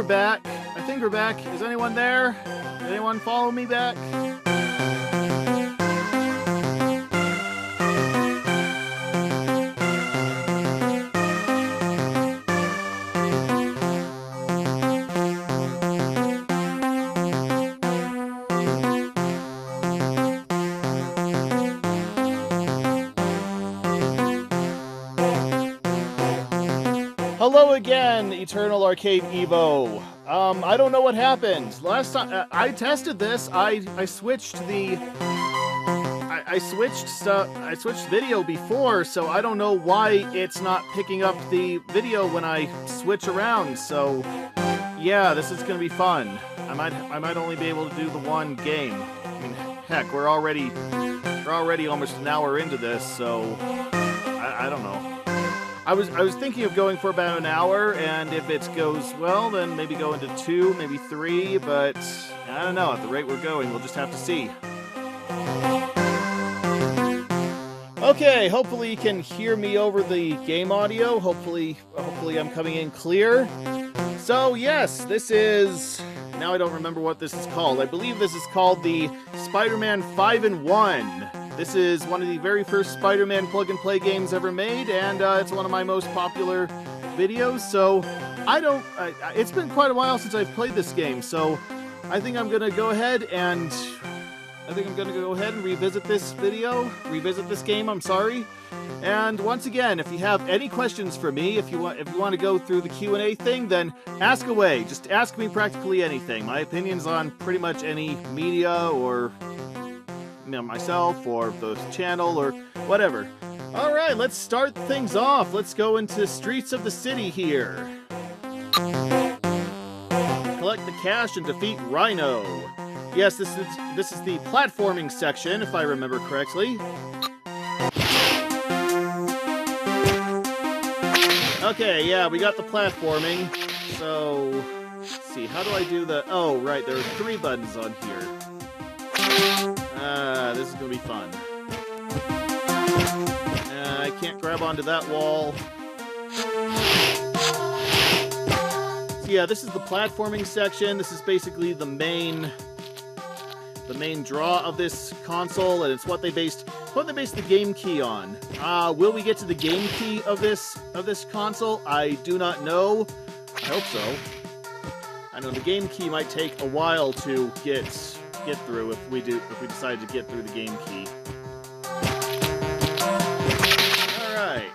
back. I think we're back. Is anyone there? Anyone follow me back? Hello again, Eternal Arcade Evo. I don't know what happened. Last time I tested this, I switched video before, so I don't know why it's not picking up the video when I switch around. So yeah, this is gonna be fun. I might only be able to do the one game. I mean, heck, we're already almost an hour into this, so I don't know. I was thinking of going for about an hour, and if it goes well, then maybe go into 2, maybe 3, but I don't know. At the rate we're going, we'll just have to see. Okay, hopefully you can hear me over the game audio. Hopefully I'm coming in clear. So yes, this is... Now I don't remember what this is called. I believe this is called the Spider-Man 5-in-1. This is one of the very first Spider-Man plug-and-play games ever made, and it's one of my most popular videos, so it's been quite a while since I've played this game, so I think I'm gonna go ahead and revisit this game, I'm sorry. And once again, if you have any questions for me, if you want to go through the Q&A thing, then ask away. Just ask me practically anything. My opinions on pretty much any media or myself or the channel or whatever. Alright, let's start things off. Let's go into the streets of the city here. Collect the cash and defeat Rhino. Yes, this is the platforming section, if I remember correctly. Okay, yeah, we got the platforming. So, let's see, how do I do the... Oh, right, there are 3 buttons on here. This is gonna be fun. I can't grab onto that wall. So yeah, this is the platforming section. This is basically the main draw of this console, and it's what they based the game key on. Will we get to the game key of this console? I do not know. I hope so. I know the game key might take a while to get through if we decide to get through the game key. Alright.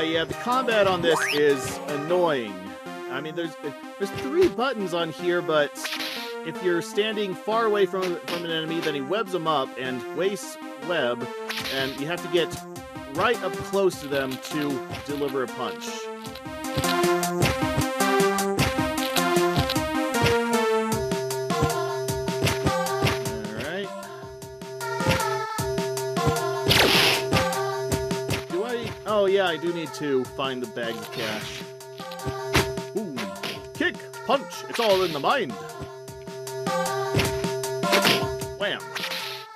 Yeah, the combat on this is annoying. I mean, there's 3 buttons on here, but if you're standing far away from an enemy, then he webs them up and wastes web, and you have to get right up close to them to deliver a punch. Oh yeah, I do need to find the bags of cash. Ooh. Kick! Punch! It's all in the mind! Wham!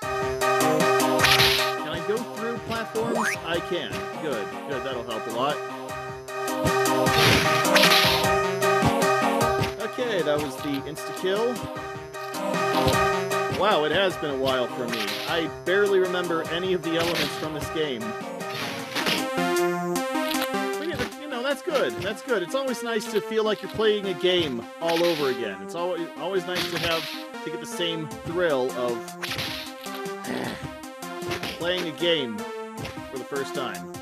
Can I go through platforms? I can. Good. Good, that'll help a lot. Okay, that was the insta-kill. Wow, it has been a while for me. I barely remember any of the elements from this game. That's good. That's good. It's always nice to feel like you're playing a game all over again. It's always nice to get the same thrill of playing a game for the first time.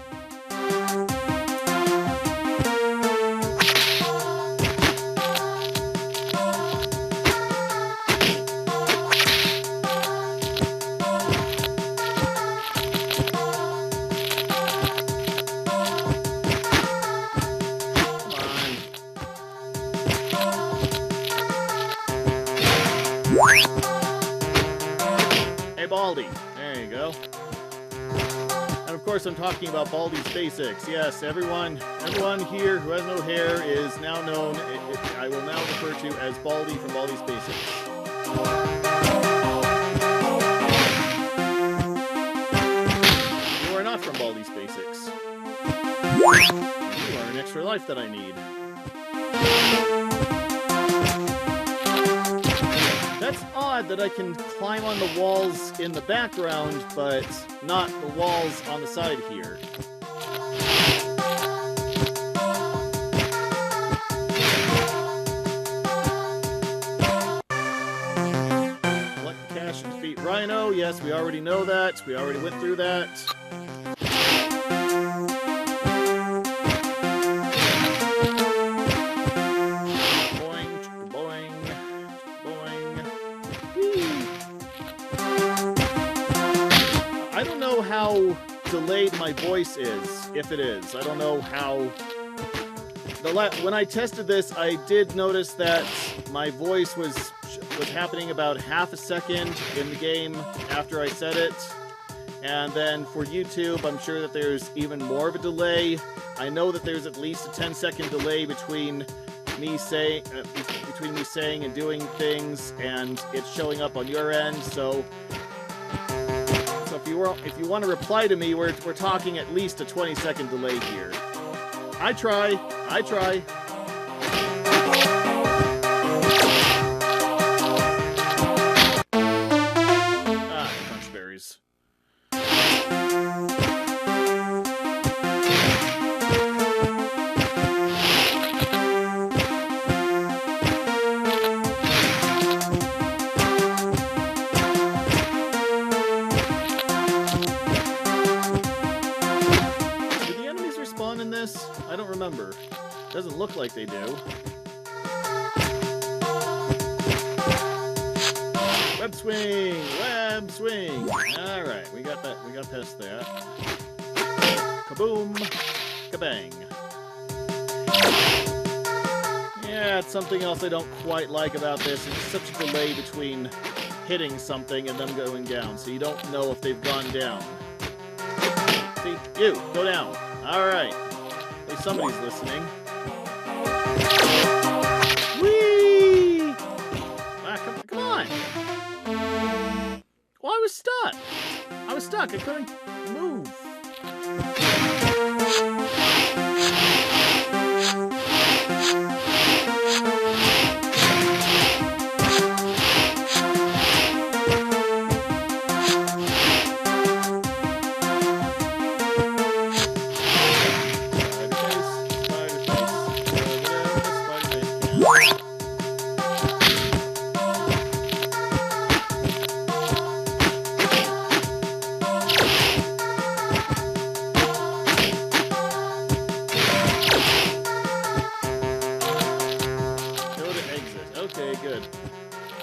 Baldi. There you go. And of course I'm talking about Baldi's Basics. Yes, everyone here who has no hair is now known, I will now refer to as Baldi from Baldi's Basics. You are not from Baldi's Basics. You are an extra life that I need. That's odd that I can climb on the walls in the background, but not the walls on the side here. Collect the cash and defeat Rhino. Yes, we already know that. We already went through that. I don't know how delayed my voice is, if it is. I don't know how... When I tested this, I did notice that my voice was happening about half a second in the game after I said it. And then for YouTube, I'm sure that there's even more of a delay. I know that there's at least a 10-second delay between me saying and doing things and it's showing up on your end, so if you want to reply to me, we're talking at least a 20-second delay here. I try. Ah, crunch berries. I don't remember. Doesn't look like they do. Web swing! Web swing! Alright, we got that. We got past that. Kaboom! Kabang! Yeah, it's something else I don't quite like about this. It's such a delay between hitting something and them going down, so you don't know if they've gone down. See? You! Go down! Alright. Somebody's listening. Whee! Ah, come on! Well, I was stuck. I couldn't move. Okay, good.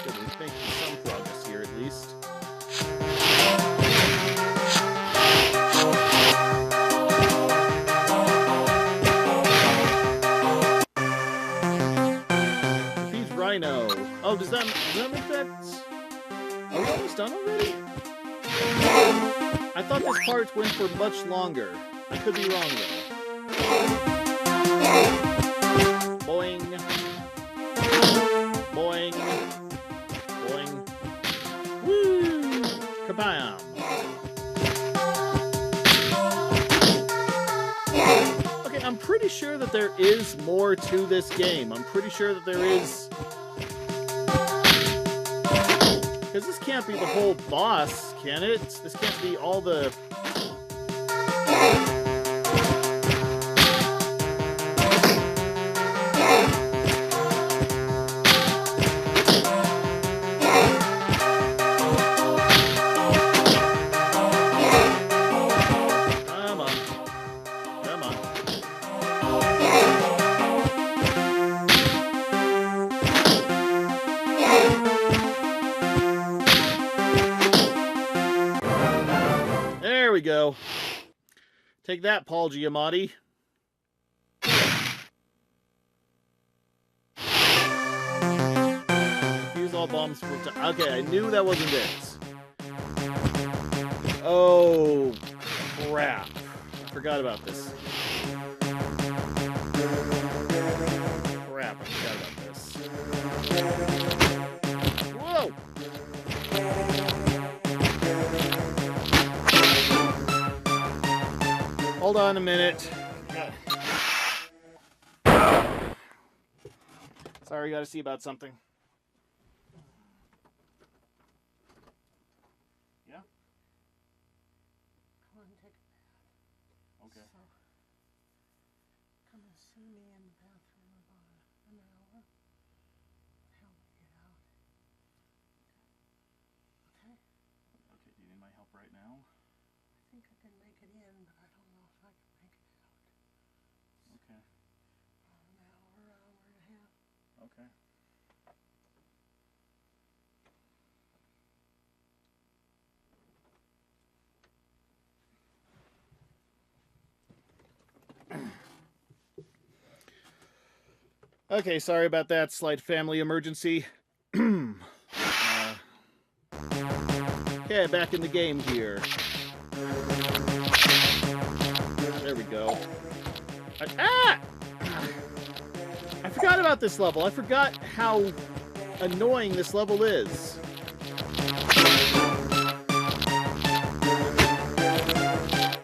Good, we're making some progress here at least. Defeat Rhino. Oh, does that make that... Are we almost done already? I thought this part went for much longer. I could be wrong though. Boing. Boing. Boing. Woo! Kabam! Okay, I'm pretty sure that there is more to this game. I'm pretty sure that there is... Because this can't be the whole boss, can it? This can't be all the... There we go. Take that, Paul Giamatti. Use all bombs for time. Okay, I knew that wasn't it. Oh, crap. I forgot about this. Crap, I forgot about this. Whoa! Hold on a minute. Sorry, gotta see about something. Yeah? I want to take a bath. Okay. So, come and see me in the bathroom about an hour. Help me get out. Okay? Okay, do you need my help right now? I think I can make it in, but I don't know if I can make it out. Okay. About an hour, hour and a half. Okay. Okay, sorry about that. Slight family emergency. Okay, back in the game here. There we go. I forgot about this level. I forgot how annoying this level is.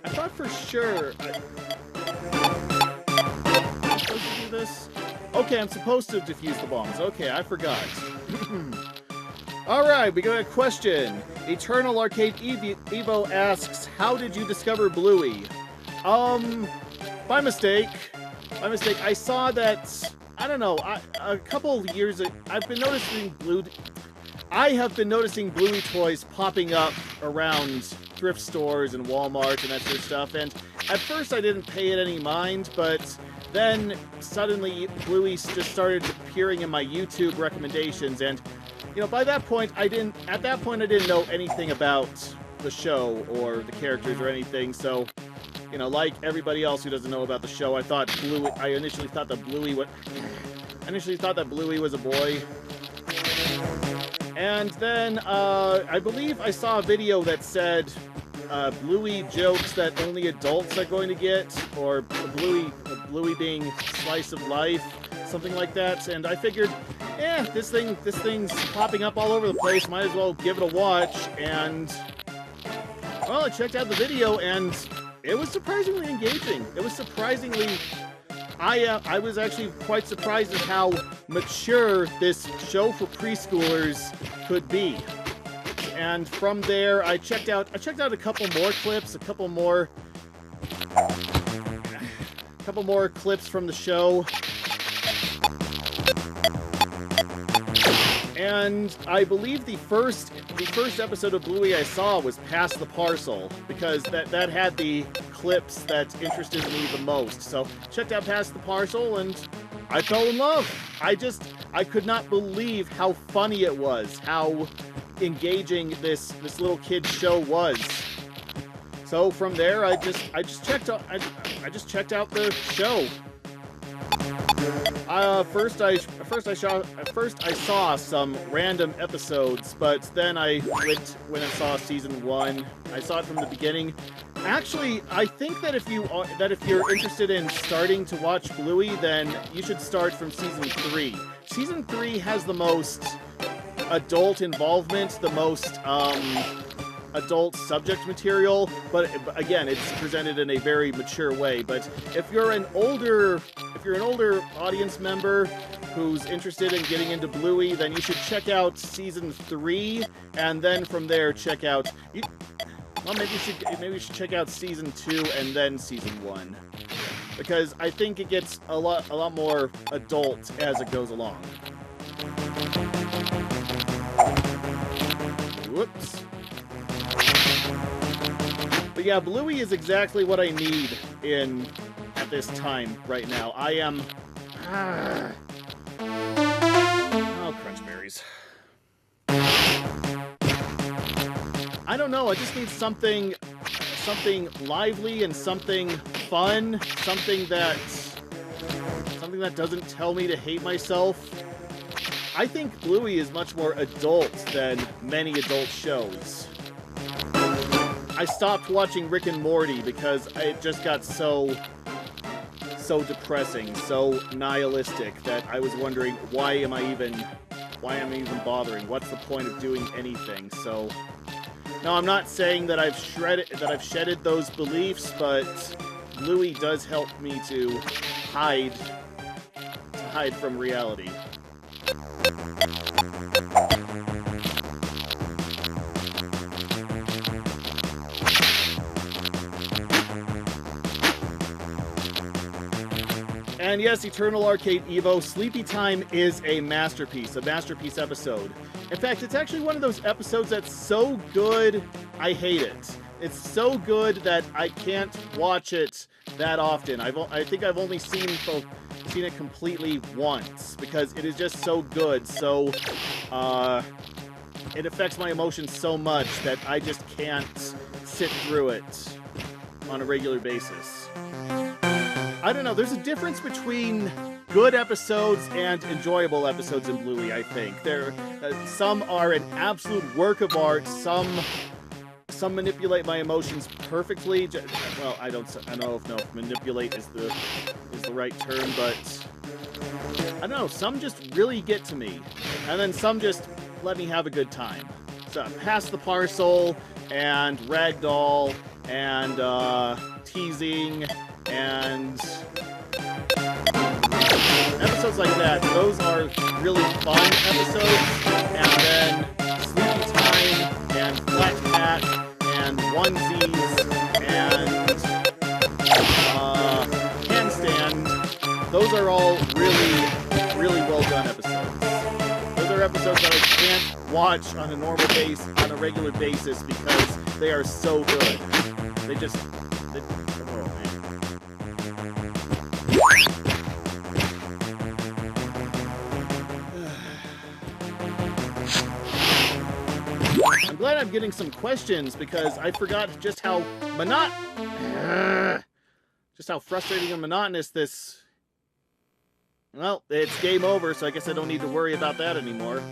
I thought for sure I'm supposed to do this. Okay, I'm supposed to defuse the bombs. Okay, I forgot. Alright, we got a question. Eternal Arcade Evo asks, how did you discover Bluey? By mistake. By mistake. I saw that, I don't know, a couple of years ago, I have been noticing Bluey toys popping up around thrift stores and Walmart and that sort of stuff, and at first I didn't pay it any mind, but then suddenly Bluey just started appearing in my YouTube recommendations, and you know, by that point I didn't know anything about the show or the characters or anything, so you know, like everybody else who doesn't know about the show, I initially thought that Bluey was a boy. And then I believe I saw a video that said Bluey jokes that only adults are going to get, or Bluey being slice of life, something like that. And I figured, this thing's popping up all over the place. Might as well give it a watch. And well, I checked out the video, and it was surprisingly engaging. It was surprisingly. I was actually quite surprised at how mature this show for preschoolers could be. And from there, I checked out a couple more clips, a couple more clips from the show. And I believe the first episode of Bluey I saw was Pass the Parcel, because that had the clips that interested me the most. So checked out Pass the Parcel, and I fell in love. I could not believe how funny it was, how engaging this little kid show was. So from there, I just checked out the show. First I saw some random episodes, but then I went when I saw season 1. I saw it from the beginning. Actually, I think that if you're interested in starting to watch Bluey, then you should start from season 3. Season 3 has the most adult involvement, the most adult subject material, but again, it's presented in a very mature way. But if you're an older audience member who's interested in getting into Bluey, then you should check out season 3, and then from there check out. Maybe you should check out season 2 and then season 1, because I think it gets a lot more adult as it goes along. Whoops. But yeah, Bluey is exactly what I need at this time right now. I am. Oh, crunch berries. I don't know. I just need something lively and something fun, something that doesn't tell me to hate myself. I think Bluey is much more adult than many adult shows. I stopped watching Rick and Morty because it just got so depressing, so nihilistic, that I was wondering, why am I even bothering? What's the point of doing anything? So, no, I'm not saying that I've shedded those beliefs, but Bluey does help me to hide from reality. And yes, Eternal Arcade Evo, Sleepy Time is a masterpiece episode. In fact, it's actually one of those episodes that's so good, I hate it. It's so good that I can't watch it that often. I think I've only seen it completely once, because it is just so good. So, it affects my emotions so much that I just can't sit through it on a regular basis. I don't know, there's a difference between good episodes and enjoyable episodes in Bluey, I think. Some are an absolute work of art, some manipulate my emotions perfectly. Well, I don't know if manipulate is the right term, but I don't know, some just really get to me, and then some just let me have a good time. So, Pass the Parcel, and Ragdoll, and Teasing, and episodes like that. Those are really fun episodes. And then Sleepy Time, and Black Cat, and Onesies, and Handstand. Those are all really, really well done episodes. Those are episodes that I can't watch on a regular basis because they are so good. Oh, man. I'm glad I'm getting some questions because I forgot just how frustrating and monotonous this. Well, it's game over, so I guess I don't need to worry about that anymore.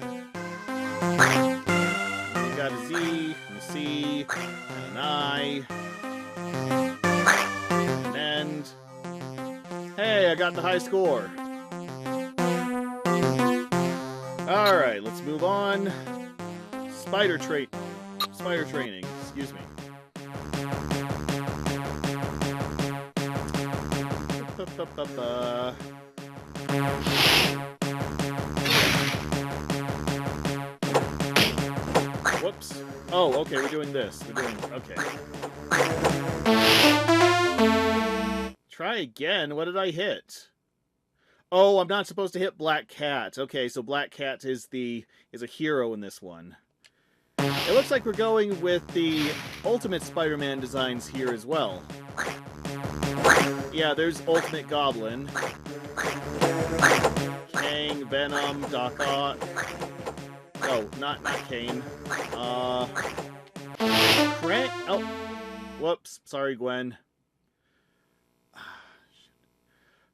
We got a Z, and a C, and an I, an end. Hey, I got the high score. Alright, let's move on. Spider training, excuse me. Whoops. Oh, okay, we're doing this. Okay. Try again. What did I hit? Oh, I'm not supposed to hit Black Cat. Okay, so Black Cat is a hero in this one. It looks like we're going with the Ultimate Spider-Man designs here as well. Yeah, there's Ultimate Goblin. Kang, Venom, Doc Ock. Oh, not Kane. Crank. Oh, whoops. Sorry, Gwen.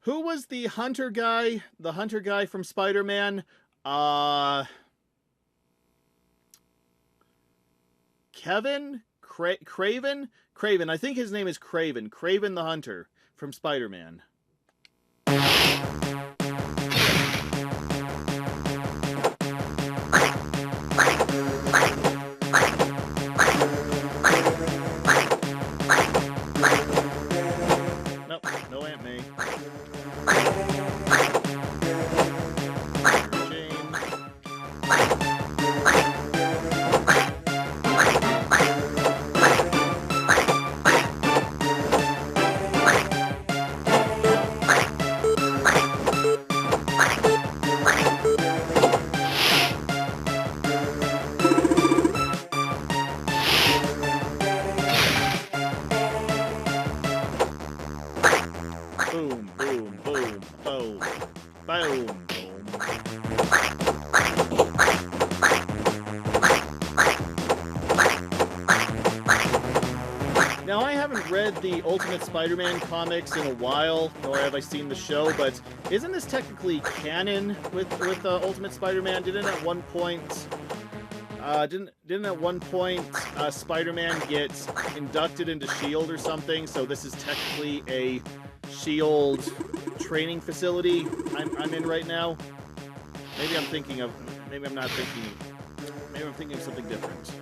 Who was the hunter guy? The hunter guy from Spider-Man? Kevin? Craven? Craven. I think his name is Craven. Craven the Hunter from Spider-Man. Nope, no Aunt May. Boom, boom, boom, boom, boom, boom. Now, I haven't read the Ultimate Spider-Man comics in a while, nor have I seen the show, but isn't this technically canon with Ultimate Spider-Man? Didn't at one point Spider-Man get inducted into S.H.I.E.L.D. or something? So this is technically a S.H.I.E.L.D. training facility I'm in right now. Maybe I'm thinking of something different.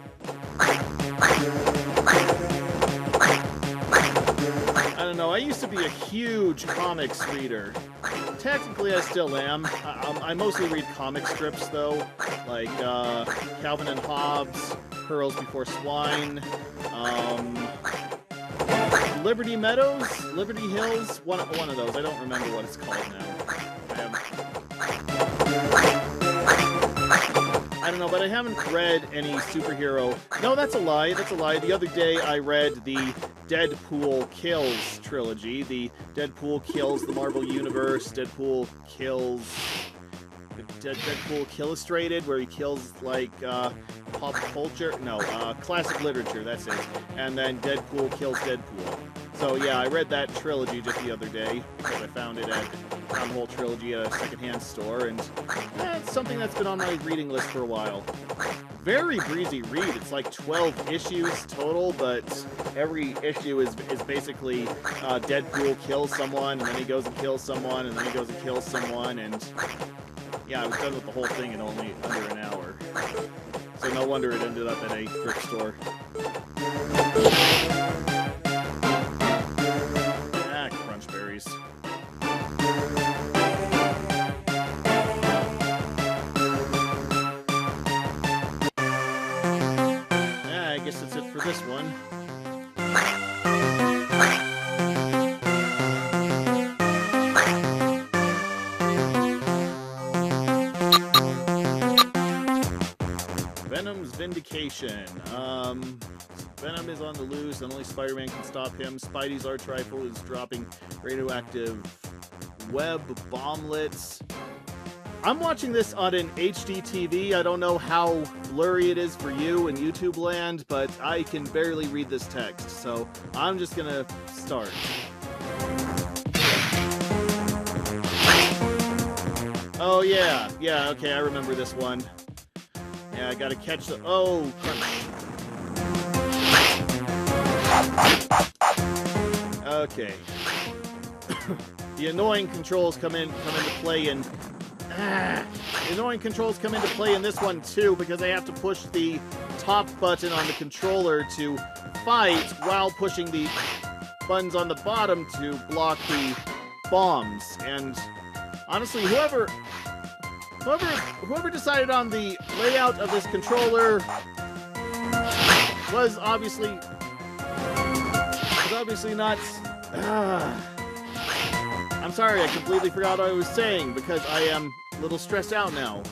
I don't know. I used to be a huge comics reader. Technically, I still am. I mostly read comic strips, though, like Calvin and Hobbes, Pearls Before Swine, Liberty Meadows, Liberty Hills, one of those. I don't remember what it's called now. I don't know, but I haven't read any superhero. No, that's a lie. That's a lie. The other day I read the Deadpool Kills trilogy. The Deadpool Kills the Marvel Universe, Deadpool Kills... Deadpool Killustrated, where he kills, like, pop culture? No, classic literature, that's it. And then Deadpool Kills Deadpool. So, yeah, I read that trilogy just the other day, because I found it at the whole trilogy at a secondhand store, and it's something that's been on my reading list for a while. Very breezy read. It's like 12 issues total, but every issue is basically Deadpool kills someone, and then he goes and kills someone, and then he goes and kills someone, and yeah, I was done with the whole thing in only under an hour. So no wonder it ended up at a thrift store. Ah, crunch berries. Yeah, I guess that's it for this one. Venom's Vindication. Venom is on the loose, and only Spider-Man can stop him. Spidey's arch rifle is dropping radioactive web bomblets. I'm watching this on an HD TV. I don't know how blurry it is for you in YouTube land, but I can barely read this text, so I'm just gonna start. Oh yeah, okay, I remember this one. Yeah, I gotta catch the... Oh, crunch. Okay. The annoying controls come into play in... the annoying controls come into play in this one, too, because I have to push the top button on the controller to fight while pushing the buttons on the bottom to block the bombs. And honestly, whoever decided on the layout of this controller was obviously not... I'm sorry, I completely forgot what I was saying because I am a little stressed out now.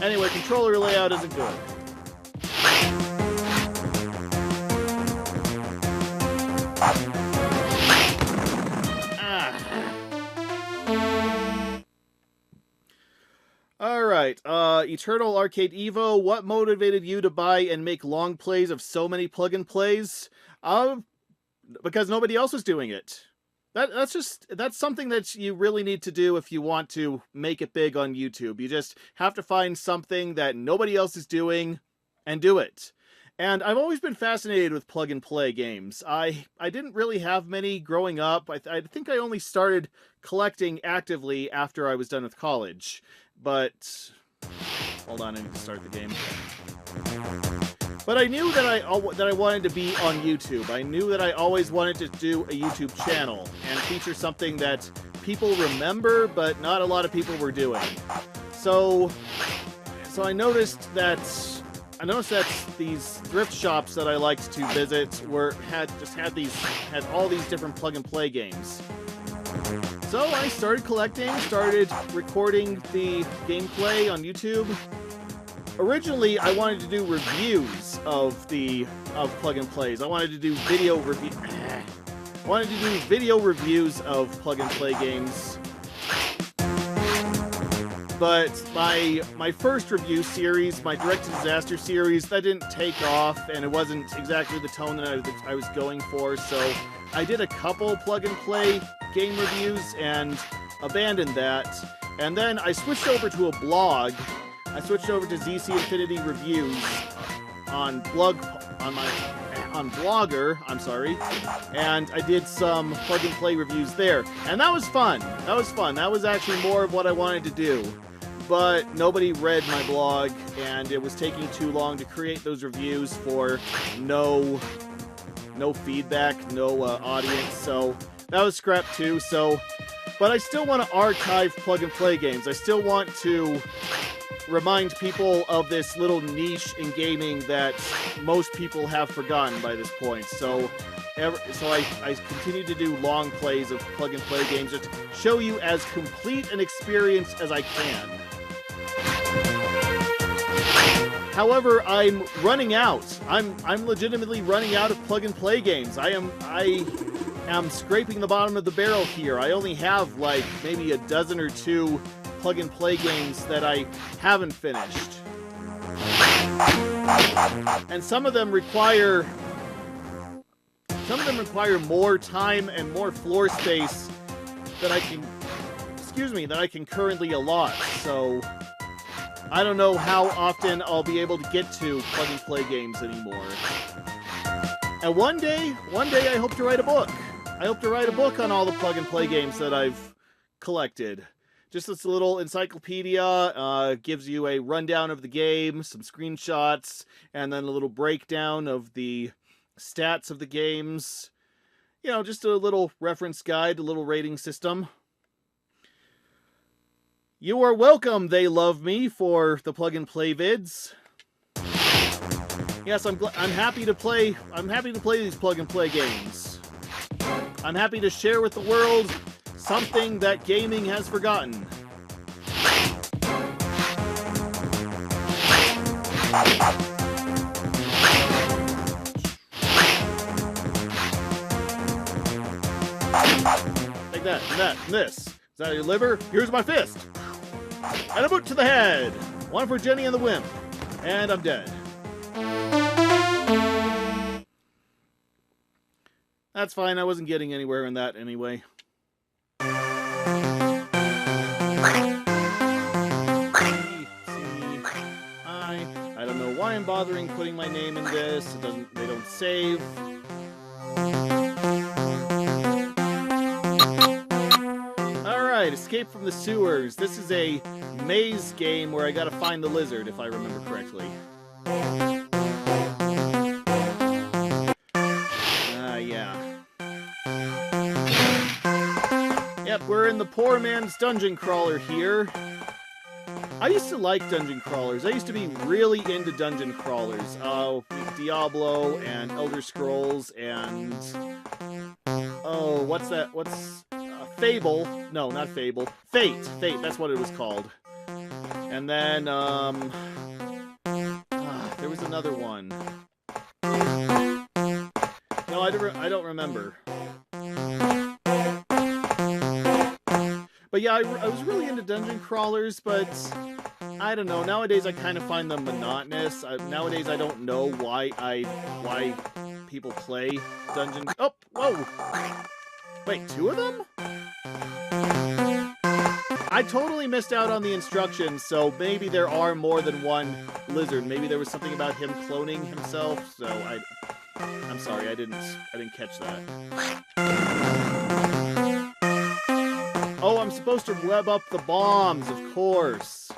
Anyway, controller layout isn't good. Alright, Eternal Arcade Evo, what motivated you to buy and make long plays of so many plug-and-plays? Because nobody else was doing it. That's something that you really need to do if you want to make it big on YouTube. You just have to find something that nobody else is doing and do it. And I've always been fascinated with plug-and-play games. I didn't really have many growing up. I think I only started collecting actively after I was done with college. But... hold on, I need to start the game. But I knew that I wanted to be on YouTube. I knew that I always wanted to do a YouTube channel and feature something that people remember, but not a lot of people were doing. So I noticed that these thrift shops that I liked to visit had all these different plug-and-play games. So I started collecting, started recording the gameplay on YouTube. Originally, I wanted to do reviews of plug-and-plays. I wanted to do video reviews of plug-and-play games. But my first review series, my Direct to Disaster series, that didn't take off, and it wasn't exactly the tone that I was going for, so I did a couple plug-and-play game reviews and abandoned that. And then I switched over to a blog. I switched over to ZC Infinity Reviews on Blogger, and I did some plug-and-play reviews there. And that was fun. That was actually more of what I wanted to do. But nobody read my blog, and it was taking too long to create those reviews for no no feedback, no audience, so that was scrapped too. So, but I still want to archive plug-and-play games. I still want to remind people of this little niche in gaming that most people have forgotten by this point. So I continue to do long plays of plug-and-play games to show you as complete an experience as I can. However, I'm running out. I'm legitimately running out of plug-and-play games. I am scraping the bottom of the barrel here. I only have like maybe a dozen or two plug-and-play games that I haven't finished. And some of them require more time and more floor space that I can currently allot. So I don't know how often I'll be able to get to plug-and-play games anymore. And one day I hope to write a book. I hope to write a book on all the plug-and-play games that I've collected. Just this little encyclopedia, gives you a rundown of the game, some screenshots, and then a little breakdown of the stats of the games. You know, just a little reference guide, a little rating system. You are welcome, They Love Me, for the plug-and-play vids. Yes, I'm happy to play. I'm happy to play these plug-and-play games. I'm happy to share with the world something that gaming has forgotten. Like that, and that, and this. Is that your liver? Here's my fist. And a boot to the head. One for Jenny and the Wimp. And I'm dead. That's fine, I wasn't getting anywhere in that anyway. I don't know why I'm bothering putting my name in this. They don't save. Alright, Escape from the Sewers. This is a maze game where I gotta find the lizard, if I remember correctly. Yeah. Yep, we're in the poor man's dungeon crawler here. I used to like dungeon crawlers. I used to be really into dungeon crawlers. Diablo and Elder Scrolls and... Oh, what's that? Fable. No, not Fable. Fate. Fate, that's what it was called. And then, there was another one. No, I don't remember. But yeah, I was really into dungeon crawlers, but I don't know. Nowadays, I kind of find them monotonous. Nowadays, I don't know why people play dungeon... Oh, whoa! Wait, two of them? I totally missed out on the instructions, so maybe there are more than one lizard. Maybe there was something about him cloning himself, so I'm sorry, I didn't catch that. Oh, I'm supposed to web up the bombs, of course.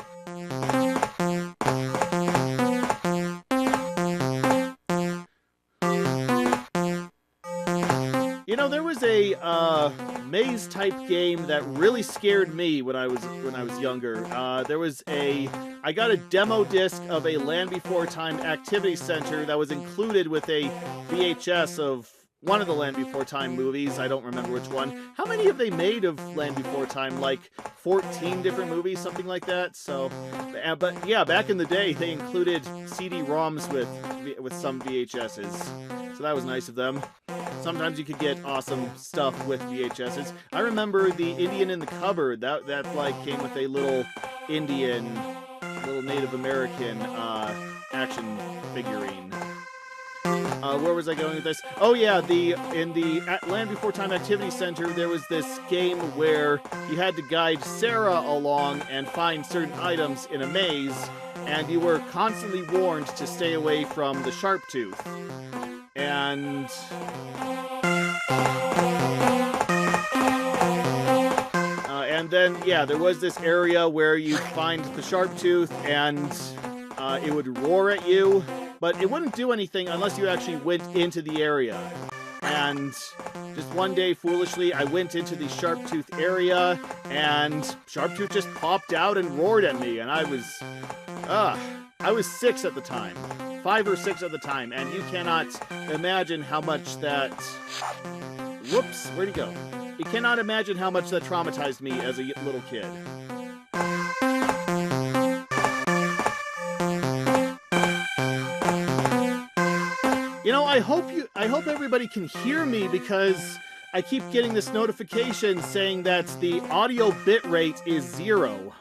You know, there was a maze-type game that really scared me when I was younger. I got a demo disc of a Land Before Time activity center that was included with a VHS of one of the Land Before Time movies. I don't remember which one. How many have they made of Land Before Time? Like 14 different movies, something like that. So, but yeah, back in the day, they included CD-ROMs with some VHSs. So that was nice of them. Sometimes you could get awesome stuff with VHSs. I remember the Indian in the Cupboard. That like came with a little Native American action figurine. Where was I going with this? Oh yeah, in the Land Before Time Activity Center, there was this game where you had to guide Sarah along and find certain items in a maze, and you were constantly warned to stay away from the sharp tooth. And then, yeah, there was this area where you'd find the sharp tooth, and it would roar at you, but it wouldn't do anything unless you actually went into the area. and just one day, foolishly, I went into the Sharptooth area, and Sharptooth just popped out and roared at me, and I was 6 at the time. 5 or 6 at the time, and you cannot imagine how much that... Whoops, where'd he go? You cannot imagine how much that traumatized me as a little kid. You know, I hope everybody can hear me, because I keep getting this notification saying that the audio bitrate is 0.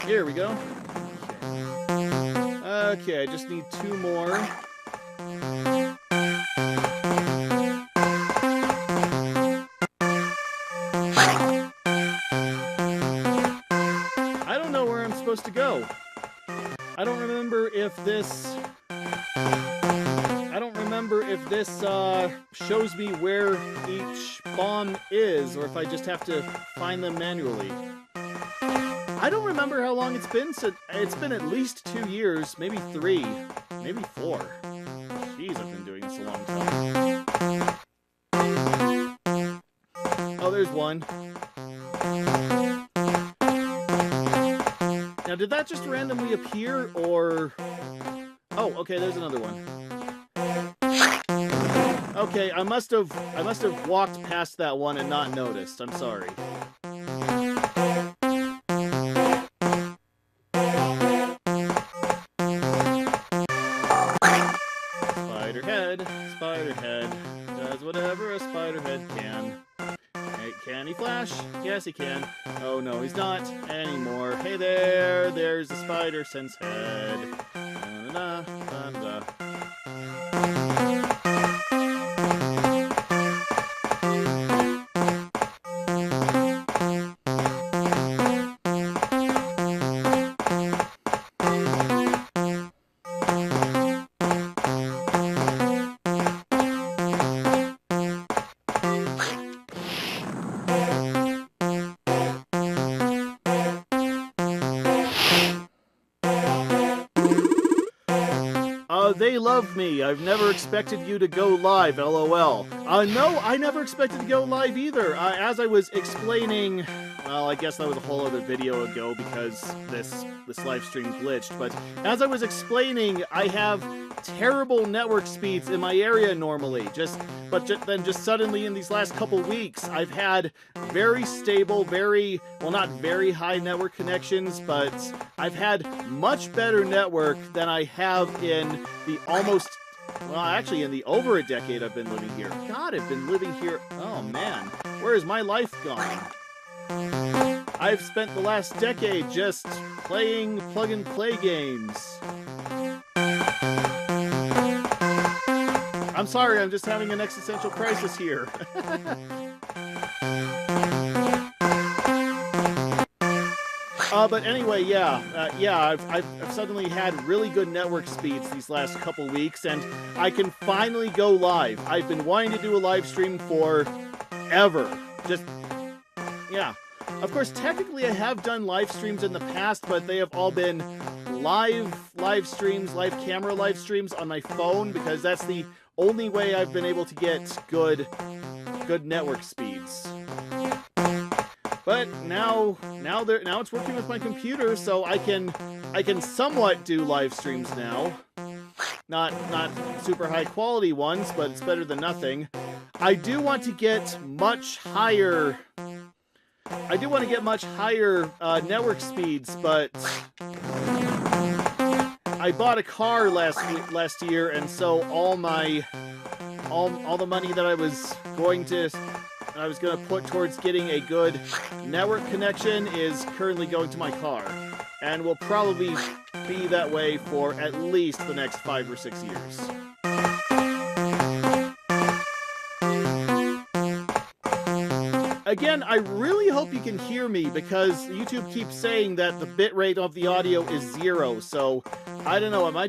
Here we go. Okay, I just need 2 more. I don't know where I'm supposed to go. I don't remember if this shows me where each bomb is, or if I just have to find them manually. I don't remember how long it's been since. It's been at least 2 years, maybe 3, maybe 4. Jeez, I've been doing this a long time. Oh, there's one. Now, did that just randomly appear, or... Oh, okay, there's another one. Okay, I must have walked past that one and not noticed. I'm sorry. Spiderhead does whatever a spiderhead can. Hey, can he flash? Yes, he can. Oh no, he's not anymore. Hey there, there's a spider sense head. Da, da, da, da, da. They love me. I've never expected you to go live, LOL. No, I never expected to go live either. As I was explaining, well, I guess that was a whole other video ago because this live stream glitched, but as I was explaining, I have terrible network speeds in my area normally, then just suddenly in these last couple weeks, I've had very stable, well, not very high network connections, but I've had much better network than I have in the actually in the over a decade I've been living here. God, I've been living here, oh man, where has my life gone? I've spent the last decade just playing plug-and-play games. I'm sorry, I'm just having an existential crisis here. But anyway, I've suddenly had really good network speeds these last couple weeks, and I can finally go live. I've been wanting to do a live stream forever. Yeah. Of course, technically I have done live streams in the past, but they have all been live streams, live camera live streams on my phone, because that's the only way I've been able to get good network speeds. But now it's working with my computer, so I can somewhat do live streams now. Not super high quality ones, but it's better than nothing. I do want to get much higher network speeds, but I bought a car last year, and so all the money that I was going to put towards getting a good network connection is currently going to my car, and will probably be that way for at least the next 5 or 6 years. Again, I really hope you can hear me, because YouTube keeps saying that the bitrate of the audio is 0, so I don't know, am I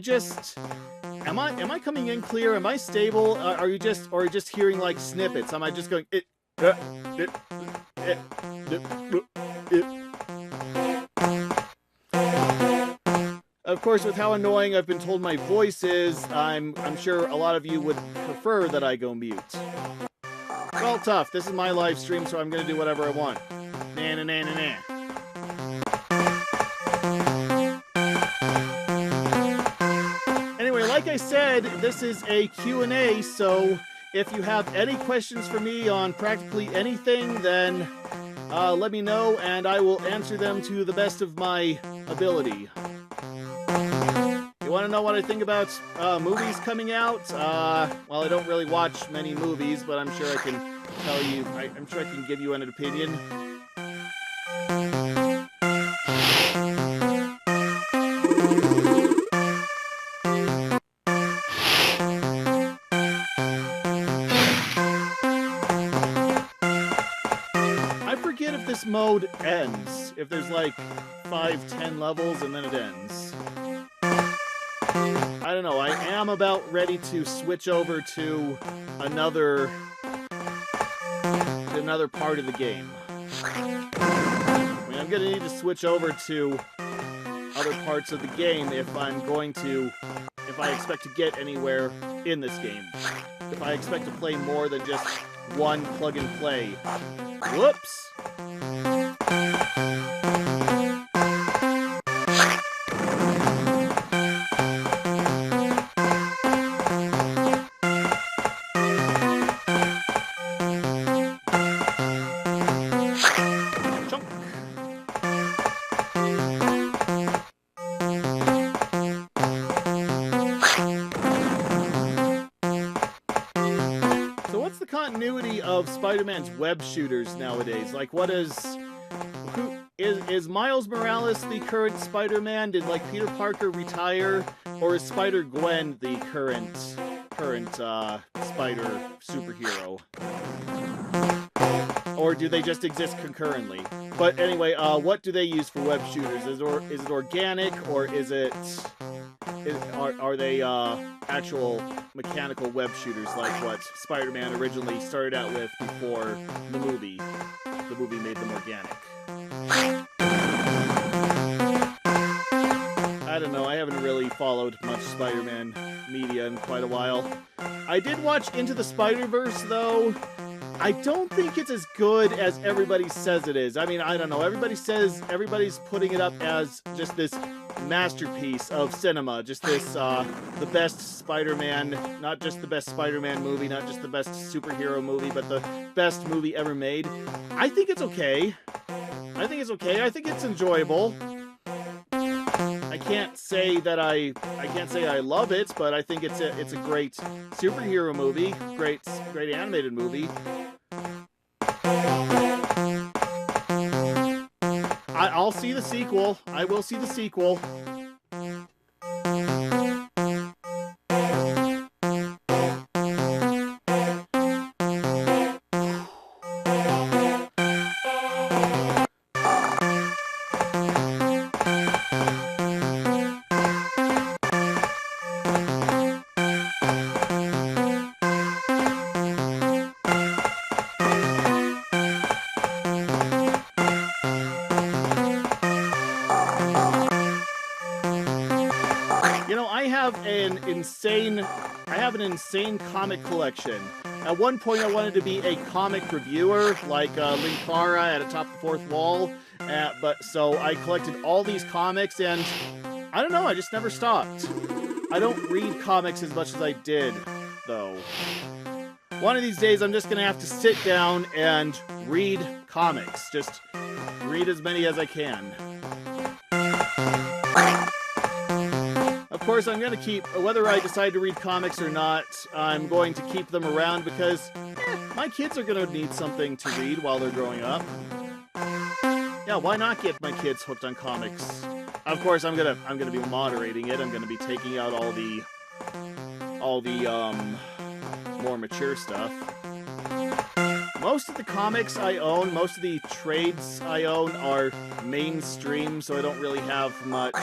coming in clear? Am I stable? Are you just hearing like snippets? Am I just going Of course, with how annoying I've been told my voice is, I'm sure a lot of you would prefer that I go mute. Well, tough. This is my live stream, so I'm going to do whatever I want. Nah, nah, nah, nah, nah. Anyway, like I said, this is a Q&A, so if you have any questions for me on practically anything, then let me know, and I will answer them to the best of my ability. You want to know what I think about movies coming out? Well, I don't really watch many movies, but I'm sure I can tell you, I'm sure I can give you an opinion. I forget if this mode ends, if there's like 5-10 levels and then it ends. I don't know, I am about ready to switch over to another part of the game. I mean, I'm gonna need to switch over to other parts of the game if I expect to get anywhere in this game. If I expect to play more than just one plug and play. Whoops! Continuity of Spider-Man's web shooters nowadays. Like, what is Miles Morales the current Spider-Man? Did like Peter Parker retire, or is Spider-Gwen the current Spider superhero? Or do they just exist concurrently? But anyway, what do they use for web shooters? Is it organic, or are they actual mechanical web shooters like what Spider-Man originally started out with before the movie? The movie made them organic. I don't know, I haven't really followed much Spider-Man media in quite a while. I did watch Into the Spider-Verse, though. I don't think it's as good as everybody says it is. I mean, I don't know. Everybody says everybody's putting it up as just this masterpiece of cinema. Just this, the best Spider-Man, not just the best Spider-Man movie, not just the best superhero movie, but the best movie ever made. I think it's okay. I think it's okay. I think it's enjoyable. I can't say I love it, but I think it's a great superhero movie, great animated movie. I'll see the sequel. I will see the sequel. I have an insane comic collection. At one point, I wanted to be a comic reviewer, like Linkara at Atop the Fourth Wall. So I collected all these comics, and I don't know, I just never stopped. I don't read comics as much as I did, though. One of these days, I'm just gonna have to sit down and read comics. Just read as many as I can. Of course, I'm going to keep, whether I decide to read comics or not, I'm going to keep them around because my kids are going to need something to read while they're growing up. Yeah, why not get my kids hooked on comics? Of course, I'm gonna be moderating it. I'm gonna be taking out all the more mature stuff. Most of the comics I own, most of the trades I own are mainstream, so I don't really have much.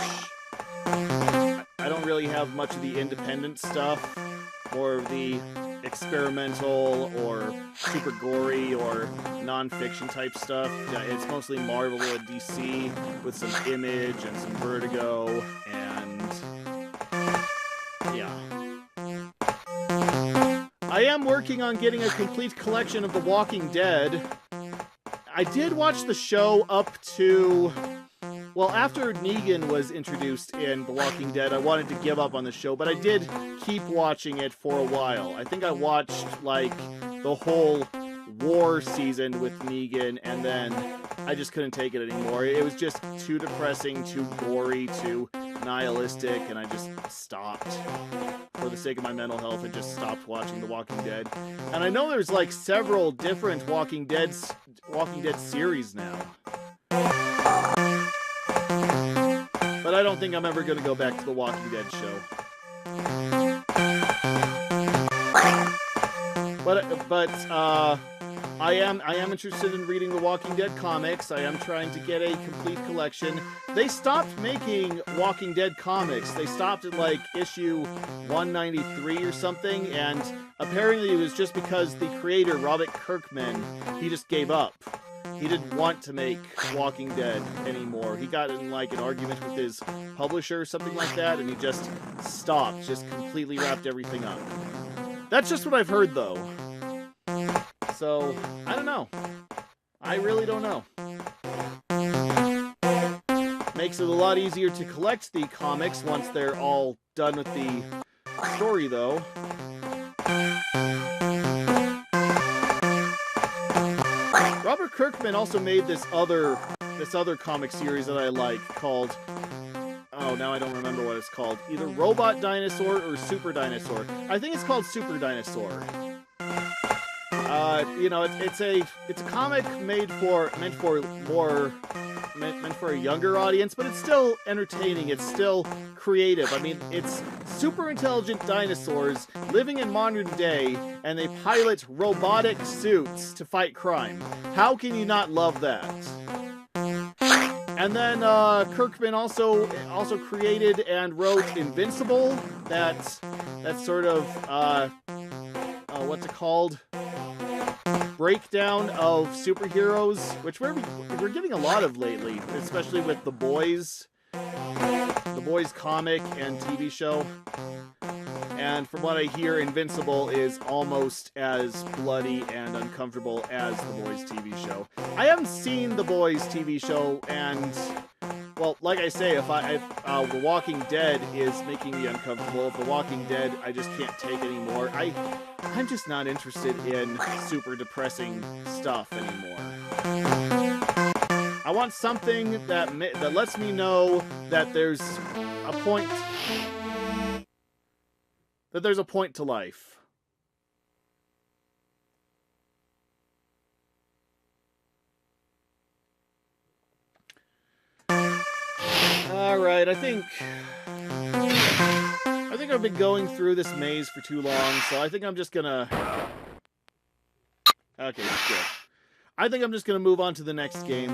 I don't really have much of the independent stuff, more of the experimental or super gory or non-fiction type stuff. Yeah, it's mostly Marvel and DC with some Image and some Vertigo and Yeah. I am working on getting a complete collection of The Walking Dead. I did watch the show up to... Well, after Negan was introduced in The Walking Dead, I wanted to give up on the show, but I did keep watching it for a while. I think I watched, like, the whole war season with Negan, and then I just couldn't take it anymore. It was just too depressing, too gory, too nihilistic, and I just stopped. For the sake of my mental health, I just stopped watching The Walking Dead. And I know there's, like, several different Walking Dead series now. But I don't think I'm ever going to go back to the Walking Dead show. But I am interested in reading the Walking Dead comics. I am trying to get a complete collection. They stopped making Walking Dead comics. They stopped at like issue 193 or something, and apparently it was just because the creator, Robert Kirkman, he just gave up. He didn't want to make Walking Dead anymore. He got in like an argument with his publisher or something like that, and he just stopped, just completely wrapped everything up. That's just what I've heard, though. So, I don't know. I really don't know. Makes it a lot easier to collect the comics once they're all done with the story, though. Robert Kirkman also made this other comic series that I like called... Oh, now I don't remember what it's called. Either Robot Dinosaur or Super Dinosaur. I think it's called Super Dinosaur. You know, it's a comic meant for a younger audience, but it's still entertaining. It's still creative. I mean, it's super intelligent dinosaurs living in modern day, and they pilot robotic suits to fight crime. How can you not love that? And then Kirkman also created and wrote Invincible. That's sort of what's it called? Breakdown of superheroes, which we're getting a lot of lately, especially with The Boys comic and TV show. And from what I hear, Invincible is almost as bloody and uncomfortable as The Boys TV show. I haven't seen The Boys TV show, and, well, like I say, if The Walking Dead is making me uncomfortable, if The Walking Dead I just can't take anymore, I'm just not interested in super depressing stuff anymore. I want something that lets me know that there's a point... that there's a point to life. Alright, I think I've been going through this maze for too long, so I think I'm just gonna... Okay, that's good. I think I'm just gonna move on to the next game.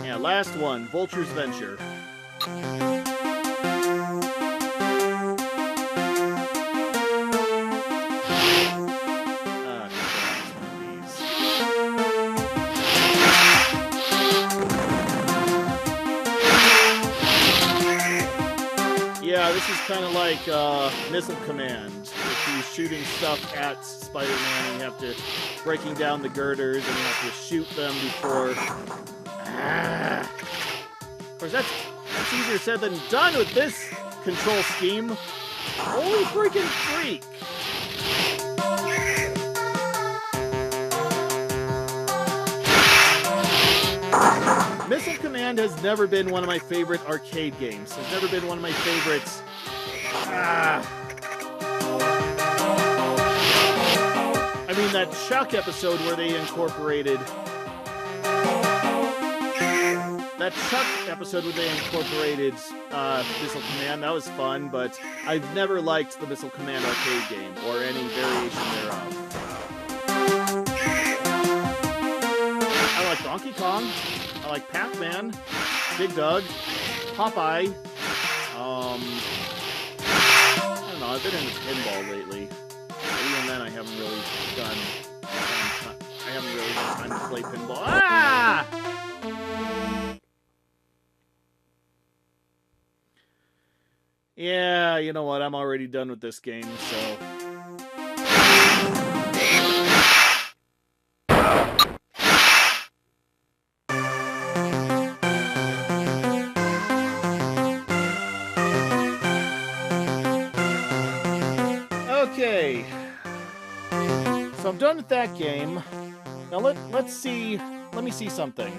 Yeah, last one, Vulture's Venture. Yeah, this is kind of like Missile Command. If you're shooting stuff at Spider-Man, and you have to breaking down the girders, and you have to shoot them before. Of course, that's easier said than done with this control scheme. Holy freaking freak! Missile Command has never been one of my favorite arcade games. Has never been one of my favorites. I mean, that Chuck episode where they incorporated... Missile Command, that was fun, but I've never liked the Missile Command arcade game, or any variation thereof. I like Donkey Kong. I like Pac-Man, Big Doug, Popeye. I don't know, I've been into pinball lately. Even then, I haven't really had time to play pinball. Ah! Yeah, you know what? I'm already done with this game, so... Okay. So I'm done with that game. Now let's see... Let me see something.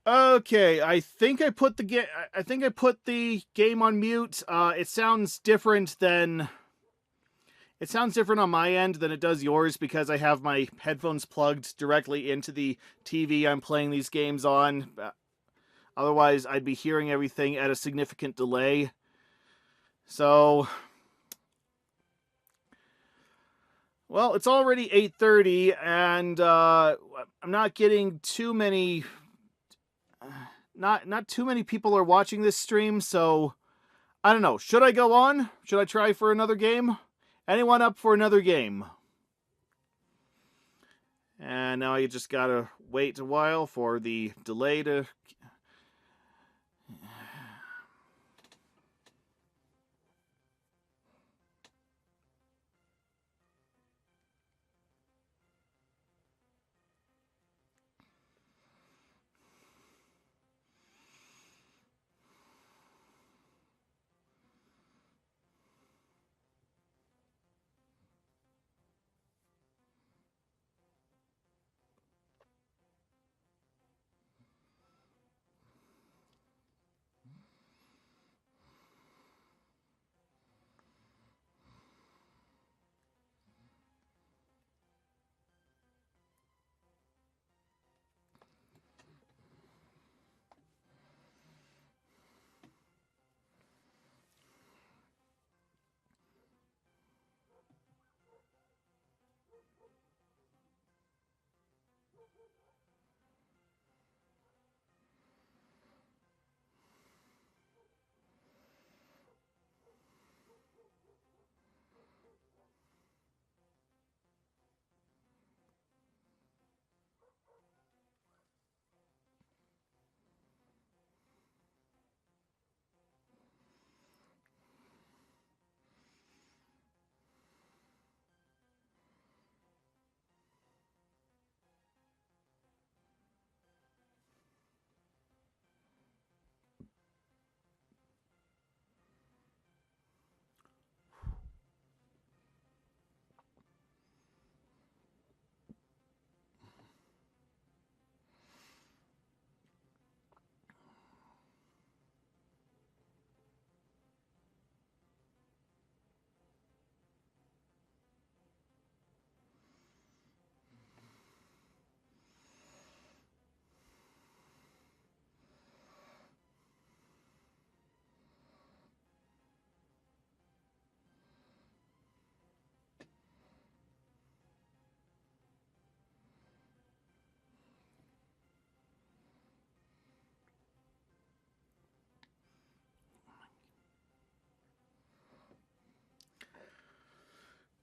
Okay, I think I put the game on mute. It sounds different than... It sounds different on my end than it does yours because I have my headphones plugged directly into the TV I'm playing these games on. Otherwise, I'd be hearing everything at a significant delay. So... Well, it's already 8:30, and I'm not getting too many... Not too many people are watching this stream, so... I don't know. Should I go on? Should I try for another game? Anyone up for another game? And now you just gotta wait a while for the delay to...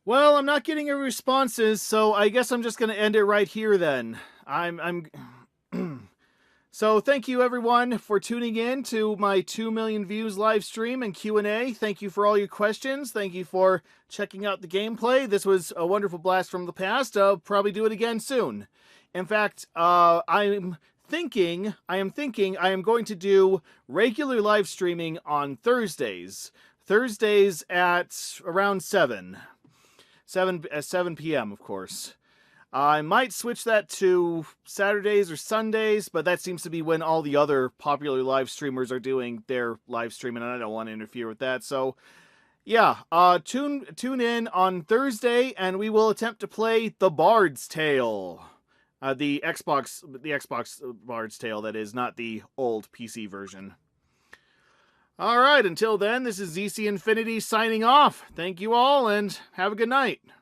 Well, I'm not getting any responses, so I guess I'm just going to end it right here then. So thank you everyone for tuning in to my 2 million views live stream and Q&A. Thank you for all your questions. Thank you for checking out the gameplay. This was a wonderful blast from the past. I'll probably do it again soon. In fact, I am thinking I am going to do regular live streaming on Thursdays. Thursdays at around 7 p.m., of course. I might switch that to Saturdays or Sundays, but that seems to be when all the other popular live streamers are doing their live streaming, and I don't want to interfere with that. So, yeah, tune in on Thursday, and we will attempt to play The Bard's Tale. The Xbox Bard's Tale, that is, not the old PC version. Alright, until then, this is ZC Infinity signing off. Thank you all, and have a good night.